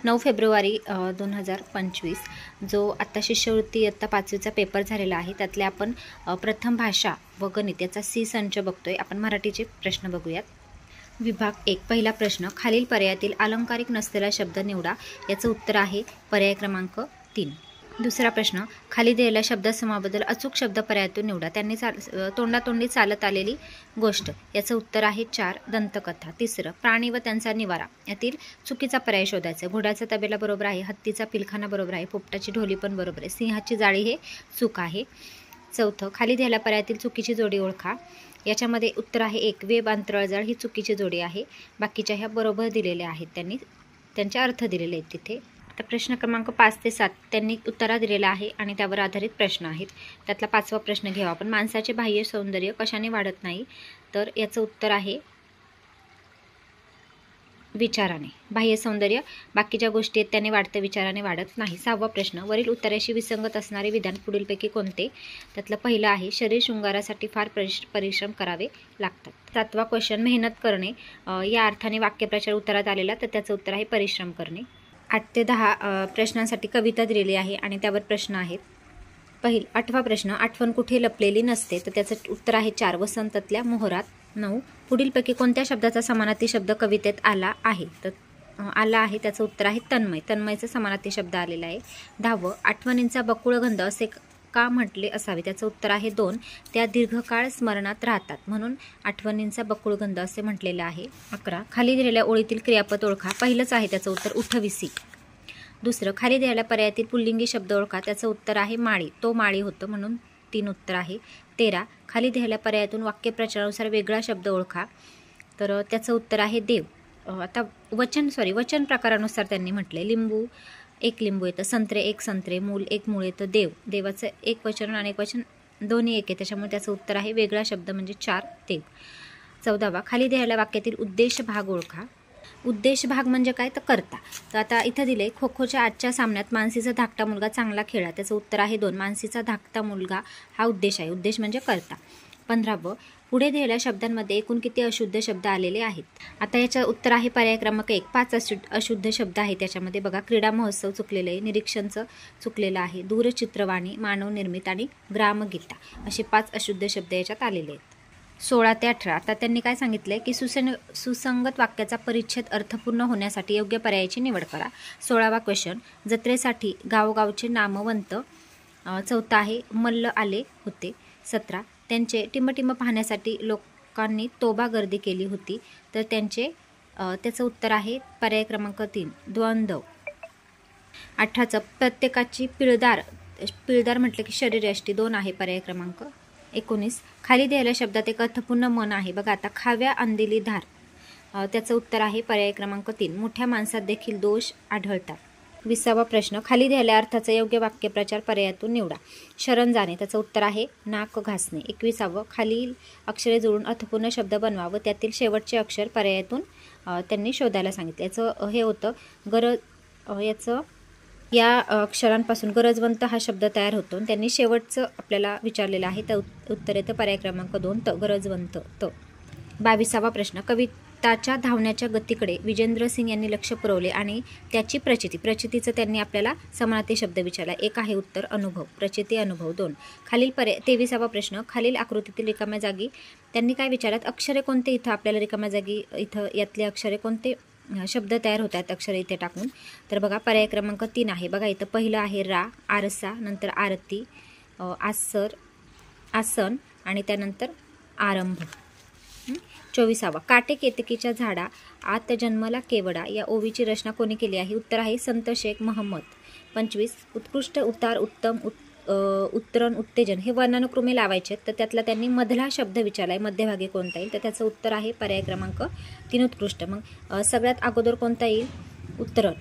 9 February 2025 जो आत्ता शिष्यवृत्ती इयत्ता 5वीचा पेपर झालेला आहे त्यातले आपण प्रथम भाषा व गणित याचा सी संच बघतोय। आपण मराठीचे प्रश्न बघूयात। विभाग 1 पहिला प्रश्न, खालील पर्यायातील अलंकारिक नसलेला शब्द निवडा। याचं उत्तर आहे पर्याय क्रमांक 3। दुसरा प्रश्न, खाली दिलेल्या शब्दसमूहाबद्दल अचूक शब्द पर्यायातून निवडा। त्यांनी तोंडातोंडी चालत आलेली गोष्ट, याचं उत्तर आहे 4 दंतकथा। तिसरं, प्राणी व त्यांचा निवारा, यातील चुकीचा पर्याय शोधायचा। घोड्याचा तबेला बरोबर आहे, हत्तीचा पिलखाना बरोबर आहे, पोपटाची ढोली पण बरोबर आहे, सिंहाची जाळी हे चूक आहे। चौथं, खाली दिलेल्या पर्यायातील चुकीची जोडी ओळखा। याच्यामध्ये उत्तर आहे 1 वेब अंतराळजाळ ही चुकीची जोडी आहे। बाकीच्या ह्या बरोबर दिलेल्या आहेत, त्यांनी त्यांचे अर्थ दिलेले आहेत तिथे। आता प्रश्न क्रमांक 5 ते 7 त्यांनी उत्तरा दिलेला आहे आणि त्यावर आधारित प्रश्न आहेत। त्यातला 5वा प्रश्न घेऊ आपण। माणसाचे बाह्य सौंदर्य कशाने वाढत नाही? तर याचं उत्तर आहे विचाराने। बाह्य सौंदर्य बाकीच्या गोष्टी आहेत त्याने वाढतं, विचाराने वाढत नाही। 6वा प्रश्न, वरील उत्तराशी विसंगत असणारे विधान पुढीलपैकी कोणते? त्यातलं पहिलं आहे शरीर शृंगारासाठी फार परिश्रम करावे लागतात। 7वा क्वेश्चन, मेहनत करणे या अर्थाने वाक्यप्रचार उत्तरात आलेला, तर त्याचं उत्तर आहे परिश्रम करणे। 8 ते 10 प्रश्नांसाठी कविता दिलेली आहे आणि त्यावर प्रश्न आहेत। 8वा प्रश्न, आठवण कुठे लपलेली नसते? तर त्याचं उत्तर आहे 4 वसंतातल्या मोहरात। 9 पुढीलपैकी कोणत्या शब्दाचा समानार्थी शब्द कवितेत आला आहे? तर आला आहे, त्याचं उत्तर आहे तन्मय। तन्मयचा समानार्थी शब्द आलेला आहे। 10वं, आठवणींचा बकुळगंध असे का म्हटले असावे? त्याचं उत्तर आहे 2 त्या दीर्घकाळ स्मरणात राहतात म्हणून आठवणींचा बकुळगंध असे म्हटलेलं आहे। 11 खाली दिलेल्या ओळीतील क्रियापद ओळखा। पहिलंच आहे त्याचं उत्तर उठविसी। दुसरं, खाली दिलेल्या पर्यायातील पुल्लिंगी शब्द ओळखा। त्याचं उत्तर आहे माळी, तो माळी होतं म्हणून 3 उत्तर आहे। 13 खाली दिलेल्या पर्यायातून वाक्यप्रचारानुसार वेगळा शब्द ओळखा। तर त्याचं उत्तर आहे देव। आता वचन प्रकारानुसार त्यांनी म्हटले, लिंबू 1 लिंबू येतं, संत्रे 1 संत्रे, मूल 1 मूळ येतं, देवाचं एक वचन आणि एक वचन दोन्ही एक आहे, त्याच्यामुळे त्याचं उत्तर आहे वेगळा शब्द म्हणजे 4 देव। 14 खाली दिलेल्या वाक्यातील उद्देश भाग ओळखा। उद्देश भाग म्हणजे काय? तर करता। तर आता इथं दिले, खो खोच्या आजच्या सामन्यात मानसीचा धाकटा मुलगा चांगला खेळला। त्याचं उत्तर आहे 2 मानसीचा धाकटा मुलगा हा उद्देश आहे, उद्देश म्हणजे करता। 15 पुढे दिलेल्या शब्दांमध्ये एकूण किती अशुद्ध शब्द आलेले आहेत? आता याचं उत्तर आहे पर्याय क्रमांक 1 5 अशुद्ध शब्द आहेत त्याच्यामध्ये। बघा, क्रीडा महोत्सव चुकलेलं आहे, निरीक्षणचं चुकलेलं आहे, दूरचित्रवाणी, मानव निर्मित आणि ग्रामगीता असे 5 अशुद्ध शब्द याच्यात आलेले आहेत। 16 ते 18 आता त्यांनी काय सांगितलंय की सुसंगत वाक्याचा परिच्छेद अर्थपूर्ण होण्यासाठी योग्य पर्यायाची निवड करा। 16वा क्वेश्चन, जत्रेसाठी गावगावचे नामवंत। 14 आहे मल्ल आले होते। 17 त्यांचे टिंबटिंब पाहण्यासाठी लोकांनी तोबा गर्दी केली होती। तर त्याचं उत्तर आहे पर्याय क्रमांक 3 द्वंद्व। 18 प्रत्येकाची पिळदार म्हटलं की शरीरयष्टी 2 आहे पर्याय क्रमांक। 19 खाली दिलेल्या शब्दात एक अर्थपूर्ण मन आहे। बघा, आता खाव्या अंदिली धार, त्याचं उत्तर आहे पर्याय क्रमांक 3 मोठ्या माणसात देखील दोष आढळतात। 20वा प्रश्न, खाली दिलेल्या अर्थाचा योग्य वाक्यप्रचार पर्यायातून निवडा। शरण जाणे, त्याचं उत्तर आहे नाक घासणे। 21 खालील अक्षरे जोडून अर्थपूर्ण शब्द बनवा व त्यातील शेवटचे अक्षर पर्यायातून त्यांनी शोधायला सांगितले। याचं हे होतं या अक्षरांपासून गरजवंत हा शब्द तयार होतो। त्यांनी शेवटचं आपल्याला विचारलेलं आहे, तर उत्तर येतं पर्याय क्रमांक 2 गरजवंत 22वा प्रश्न, कविताच्या धावण्याच्या गतीकडे विजेंद्र सिंग यांनी लक्ष पुरवले आणि त्याची प्रचितीचं त्यांनी आपल्याला समानार्थी शब्द विचारला। 1 आहे उत्तर अनुभव, प्रचिती अनुभव 2 खालील 23वा प्रश्न, खालील आकृतीतील रिकाम्या जागी त्यांनी काय विचारत? अक्षरे कोणते? इथं आपल्याला रिकाम्या जागी इथं यातले अक्षरे कोणते शब्द तयार होत आहेत अक्षरे इथे टाकून? तर बघा, पर्याय क्रमांक 3 आहे। बघा, इथं पहिलं आहे रा, आरसा, नंतर आरती, आसन आणि त्यानंतर आरंभ। 24 काटे केतकीच्या झाडा आत जन्मला केवडा या ओवीची रचना कोणी केली आहे? उत्तर आहे संत शेख महम्मद। 25 उत्कृष्ट, उतार, उत्तम, उत्तरण, उत्तेजन हे वर्णानुक्रमे लावायचे, तर त्यातला त्यांनी मधला शब्द विचारलाय, मध्यभागी कोणता येईल? तर त्याचं उत्तर आहे पर्याय क्रमांक 3 उत्कृष्ट। मग सगळ्यात अगोदर कोणता येईल? उत्तरण,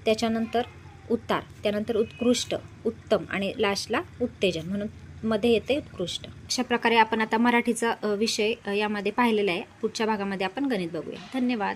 त्याच्यानंतर उतार, त्यानंतर उत्कृष्ट, उत्तम आणि लास्टला उत्तेजन म्हणून मध्ये येते उत्कृष्ट। अशा प्रकारे आपण आता मराठीचा विषय यामध्ये पाहिलेला आहे। पुढच्या भागामध्ये आपण गणित बघूया। धन्यवाद।